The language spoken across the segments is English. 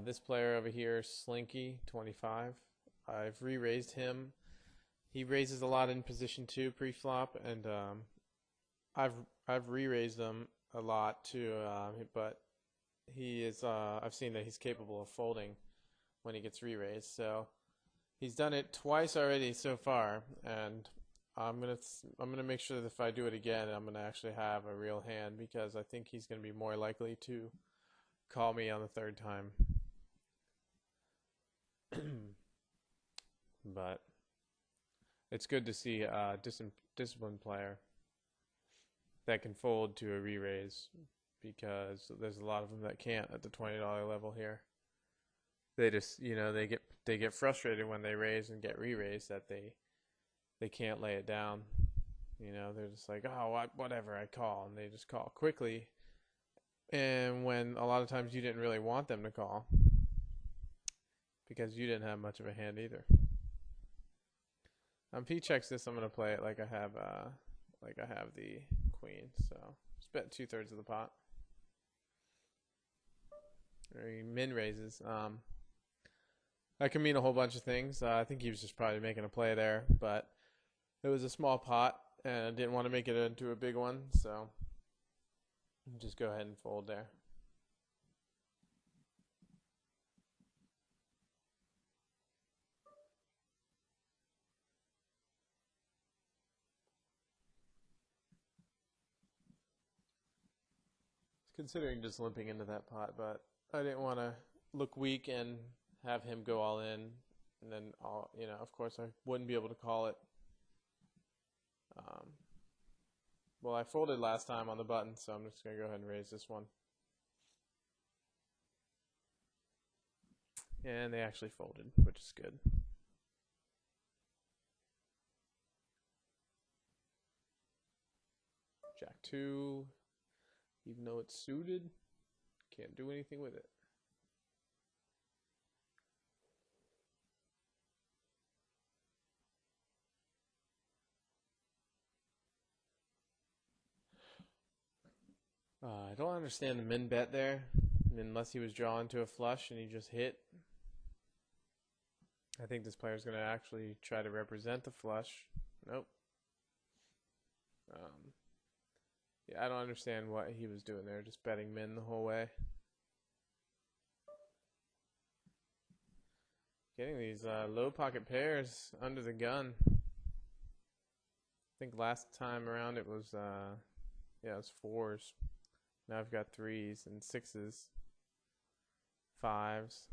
This player over here, Slinky, 25. I've re-raised him. He raises a lot in position 2 pre-flop, and I've I've re-raised him a lot too. But he is I've seen that he's capable of folding when he gets re-raised. So he's done it twice already so far, and I'm gonna make sure that if I do it again, I'm gonna actually have a real hand because I think he's gonna be more likely to call me on the third time. But it's good to see a disciplined player that can fold to a re-raise because there's a lot of them that can't at the $20 level here. They just, they get frustrated when they raise and get re-raised that they can't lay it down. They're just like, oh, whatever, I call, and they just call quickly. And when a lot of times you didn't really want them to call because you didn't have much of a hand either. If he checks this, I'm gonna play it like I have the queen. So just bet 2/3 of the pot. Or he min raises. That can mean a whole bunch of things. I think he was just probably making a play there, but it was a small pot, and I didn't want to make it into a big one, so just go ahead and fold there. Considering just limping into that pot, but I didn't want to look weak and have him go all in, and then of course I wouldn't be able to call it. Well, I folded last time on the button, so I'm just gonna go ahead and raise this one. And they actually folded, which is good. Jack 2, even though it's suited, can't do anything with it. I don't understand the min bet there, unless he was drawn to a flush and he just hit. I think this player's going to actually try to represent the flush. Nope. Yeah, I don't understand what he was doing there, just betting min the whole way. Getting these low pocket pairs under the gun. I think last time around it was, yeah, it was 4s. Now I've got 3s and 6s, 5s.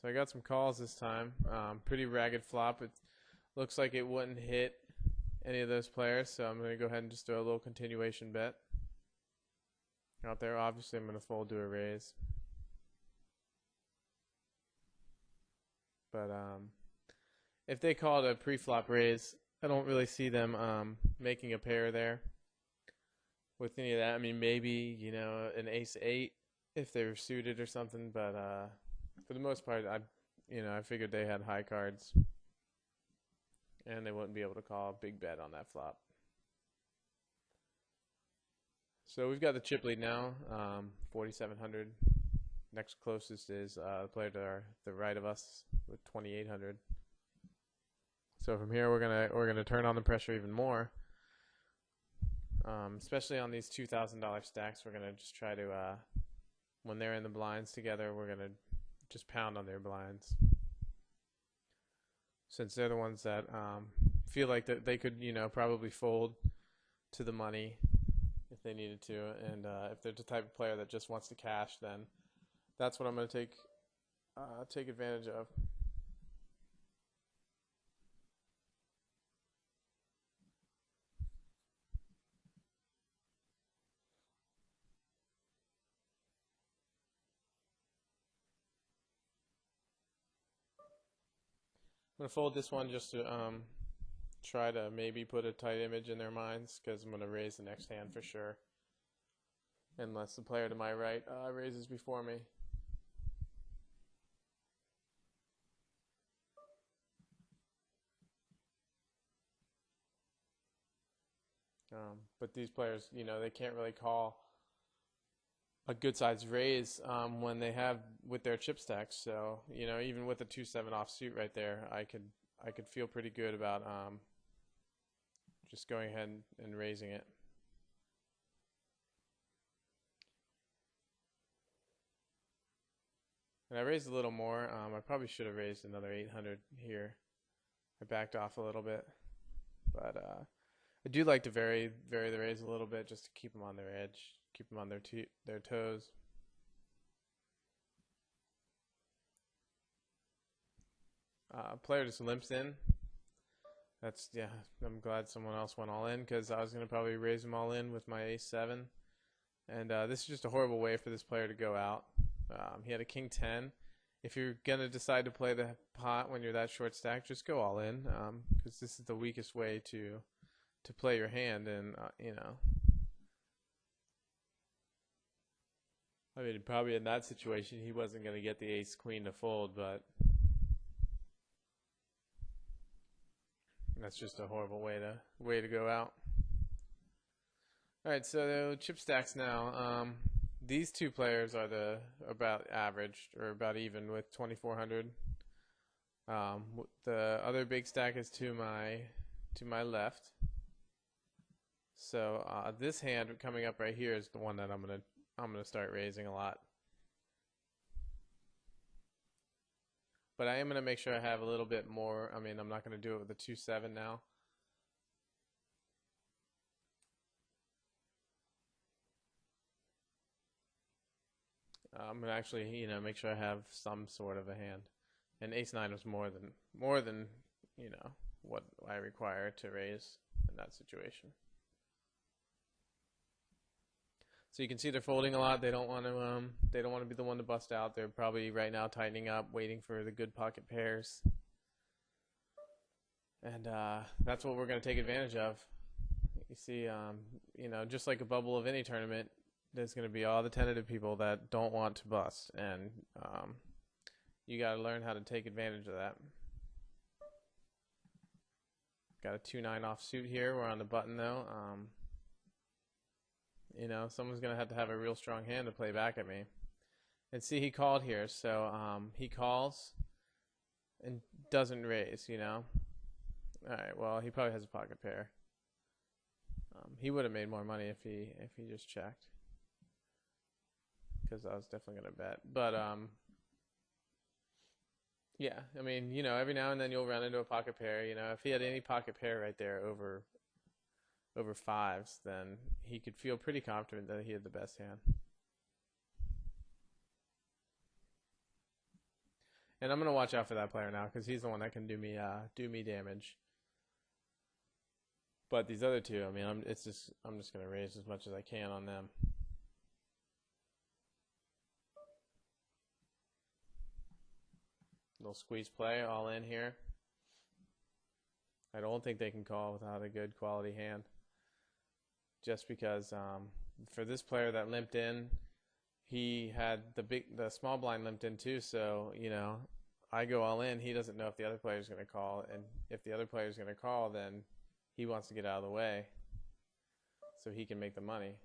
So I got some calls this time. Pretty ragged flop. It looks like it wouldn't hit any of those players, so I'm going to go ahead and just do a little continuation bet out there. Obviously, I'm going to fold to a raise. But if they called a pre-flop raise, I don't really see them making a pair there with any of that. I mean, maybe, an ace-8 if they were suited or something, but for the most part, I figured they had high cards, and they wouldn't be able to call a big bet on that flop. So we've got the chip lead now, 4,700. Next closest is the player to the right of us with 2,800. So from here, we're gonna turn on the pressure even more. Especially on these $2,000 stacks, we're gonna just try to, when they're in the blinds together, we're gonna just pound on their blinds, since they're the ones that feel like that they could, probably fold to the money if they needed to, and if they're the type of player that just wants to cash, then that's what I'm gonna take advantage of. I'm gonna fold this one just to try to maybe put a tight image in their minds, because I'm gonna raise the next hand for sure, unless the player to my right raises before me. But these players, they can't really call a good sized raise when they have with their chip stacks. So even with a 2-7 offsuit right there, I could feel pretty good about just going ahead and raising it. And I raised a little more. I probably should have raised another 800 here. I backed off a little bit, but I do like to vary the raise a little bit just to keep them on their edge, keep them on their toes. Player just limps in. Yeah, I'm glad someone else went all in because I was going to probably raise them all in with my ace-7. And this is just a horrible way for this player to go out. He had a king-10. If you're going to decide to play the pot when you're that short stack, just go all in because this is the weakest way to play your hand. And, I mean, probably in that situation, he wasn't going to get the ace-queen to fold, but that's just a horrible way to go out. All right, so chip stacks now. These two players are about average or about even with 2,400. The other big stack is to my left. So this hand coming up right here is the one that I'm gonna start raising a lot. But I am gonna make sure I have a little bit more. I mean, I'm not gonna do it with the 2-7 now. I'm gonna actually, make sure I have some sort of a hand. And ace-9 was more than what I require to raise in that situation. So you can see they're folding a lot. They don't want to be the one to bust out. They're probably right now tightening up, waiting for the good pocket pairs. And that's what we're going to take advantage of. You see, just like a bubble of any tournament, there's going to be all the tentative people that don't want to bust, and you got to learn how to take advantage of that. Got a 2-9 offsuit here. We're on the button though. Someone's going to have a real strong hand to play back at me. And see, he called here, so he calls and doesn't raise. All right. Well, he probably has a pocket pair. He would have made more money if he just checked, because I was definitely going to bet. But yeah, I mean, every now and then you'll run into a pocket pair. If he had any pocket pair right there over 5s, then he could feel pretty confident that he had the best hand. And I'm gonna watch out for that player now because he's the one that can do me damage. But these other two, I mean, I'm just gonna raise as much as I can on them. Little squeeze play all in here. I don't think they can call without a good quality hand. Just because for this player that limped in, he had the small blind limped in too. So I go all in. He doesn't know if the other player is going to call, and if the other player is going to call, then he wants to get out of the way so he can make the money.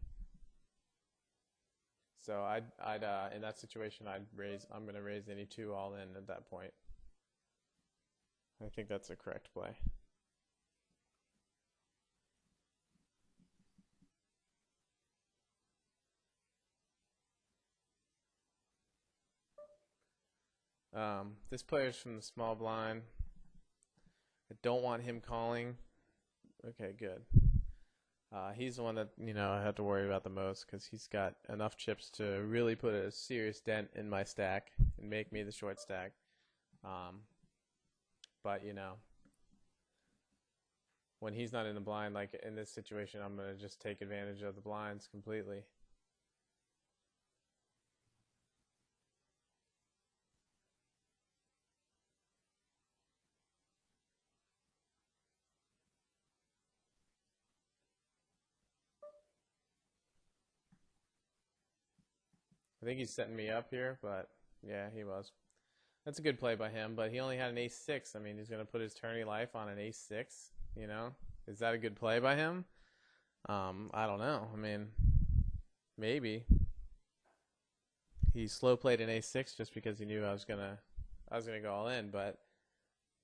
So I'd in that situation I'm going to raise any 2 all in at that point. I think that's a correct play. This player's from the small blind. I don't want him calling. Okay, good. He's the one that I have to worry about the most because he's got enough chips to really put a serious dent in my stack and make me the short stack. But when he's not in the blind, like in this situation, I'm gonna just take advantage of the blinds completely. I think he's setting me up here, but yeah, he was. That's a good play by him, but he only had an ace-6. I mean, he's going to put his tourney life on an ace-6, Is that a good play by him? I don't know. I mean, maybe. he slow played an A6 just because he knew I was gonna go all in, but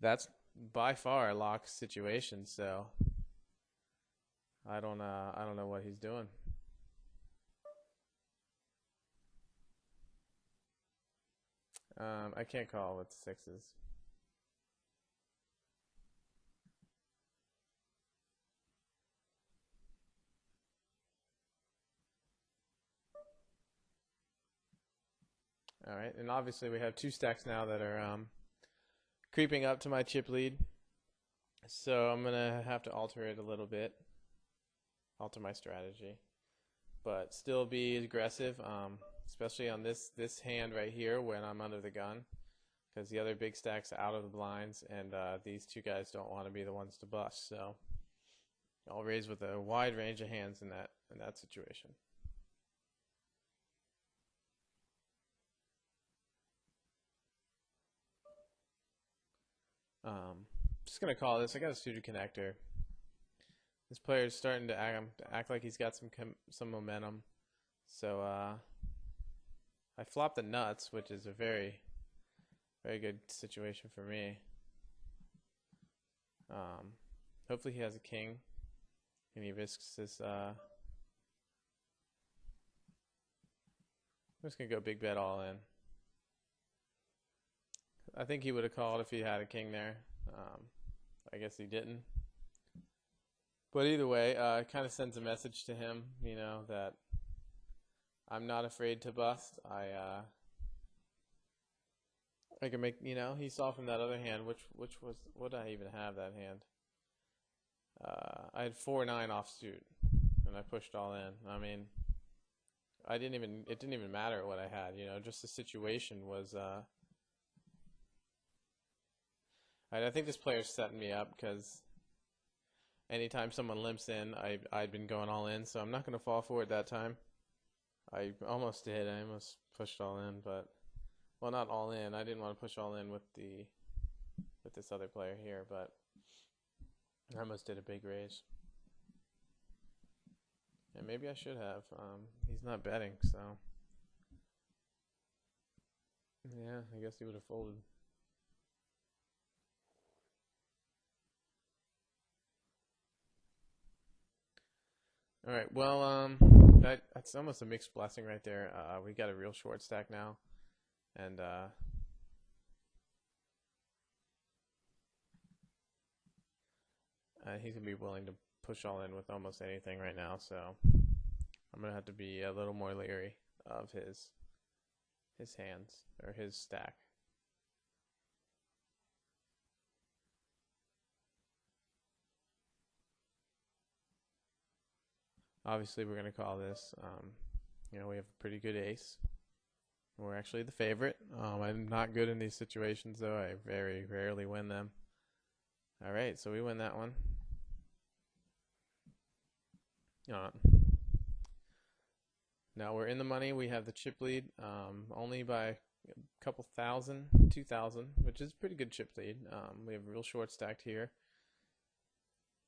that's by far a lock situation. So I don't know what he's doing. I can't call with sixes. All right, and obviously we have two stacks now that are creeping up to my chip lead. So I'm gonna have to alter it a little bit, alter my strategy, but still be aggressive, especially on this hand right here when I'm under the gun, because the other big stack's out of the blinds, and these two guys don't want to be the ones to bust. So I'll raise with a wide range of hands in that situation. Just gonna call this. I got a suited connector. This player is starting to act like he's got some momentum. So I flopped the nuts, which is a very good situation for me. Hopefully he has a king, and he risks this. I'm just gonna go big bet all in. I think he would have called if he had a king there. I guess he didn't. But either way, it kind of sends a message to him, you know, that I'm not afraid to bust. I can make, you know, he saw from that other hand, which was, what did I even have that hand? I had 4-9 offsuit, and I pushed all in. I mean, it didn't even matter what I had, you know, just the situation was, I think this player's setting me up because anytime someone limps in, I'd been going all in, so I'm not going to fall for it that time. I almost did. I almost pushed all in, but, well, not all in. I didn't want to push all in with this other player here, but I almost did a big raise. And maybe I should have. He's not betting, so yeah, I guess he would have folded. All right, well, that's almost a mixed blessing right there. We got a real short stack now, and he's gonna be willing to push all in with almost anything right now. So I'm gonna have to be a little more leery of his hands or his stack. Obviously, we're going to call this, you know, we have a pretty good ace. We're actually the favorite. I'm not good in these situations, though. I very rarely win them. All right, so we win that one. Now we're in the money. We have the chip lead, only by a couple thousand, 2,000, which is pretty good chip lead. We have real short stacked here.